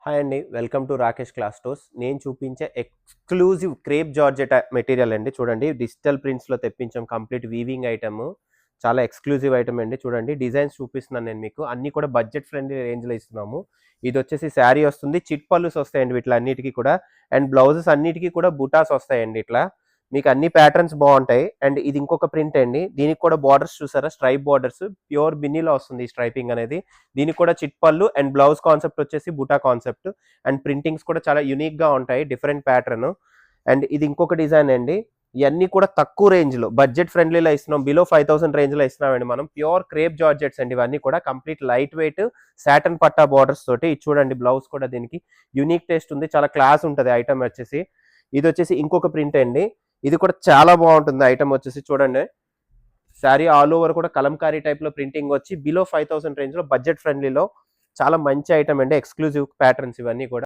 Hi అండి. Welcome to Rakesh class stores. నేను చూపించే ఎక్స్‌క్లూజివ్ క్రేప్ జార్జెట్ మెటీరియల్ అండి. చూడండి డిజిటల్ ప్రింట్స్‌లో తెప్పించాం. Complete weaving item. చాలా ఎక్స్‌క్లూజివ్ ఐటెమ్ అండి. చూడండి డిజైన్స్ చూపిస్తున్నాను నేను మీకు. అన్నీ కూడా బడ్జెట్ ఫ్రెండ్లీ రేంజ్‌లో ఇస్తున్నాము. ఇదొచ్చేసి శారీ వస్తుంది. చిట్ పల్లుస్ వస్తాయండి వీటిలన్నిటికి కూడా. అండ్ బ్లౌజెస్ అన్నిటికి కూడా బుటాస్ వస్తాయండి ఇట్లా. మీకు అన్ని ప్యాటర్న్స్ బాగుంటాయి. అండ్ ఇది ఇంకొక ప్రింట్ అండి. దీనికి కూడా బార్డర్స్ చూసారా, స్ట్రైప్ బార్డర్స్ ప్యూర్ బిన్నీలో వస్తుంది ఈ స్ట్రైపింగ్ అనేది. దీనికి కూడా చిట్ పళ్ళు అండ్ బ్లౌజ్ కాన్సెప్ట్ వచ్చేసి బుటా కాన్సెప్ట్. అండ్ ప్రింటింగ్స్ కూడా చాలా యూనిక్ గా ఉంటాయి, డిఫరెంట్ ప్యాటర్న్. అండ్ ఇది ఇంకొక డిజైన్ అండి. ఇవన్నీ కూడా తక్కువ రేంజ్ లో బడ్జెట్ ఫ్రెండ్లీలో ఇస్తున్నాం. బిలో 5000 రేంజ్ లో ఇస్తున్నామండి మనం. ప్యూర్ క్రేప్ జార్జెట్స్ అండి ఇవన్నీ కూడా. కంప్లీట్ లైట్ వెయిట్ సాటన్ పట్టా బార్డర్స్ తోటి. ఇది చూడండి బ్లౌజ్ కూడా దీనికి యూనిక్ టేస్ట్ ఉంది, చాలా క్లాస్ ఉంటుంది ఐటమ్ వచ్చేసి. ఇది వచ్చేసి ఇంకొక ప్రింట్ అండి. ఇది కూడా చాలా బాగుంటుంది ఐటమ్ వచ్చేసి. చూడండి శారీ ఆల్ ఓవర్ కూడా కలంకారీ టైప్ లో ప్రింటింగ్ వచ్చి బిలో 5000 రేంజ్ లో బడ్జెట్ ఫ్రెండ్లీలో చాలా మంచి ఐటమ్ అండి. ఎక్స్క్లూజివ్ ప్యాటర్న్స్ ఇవన్నీ కూడా.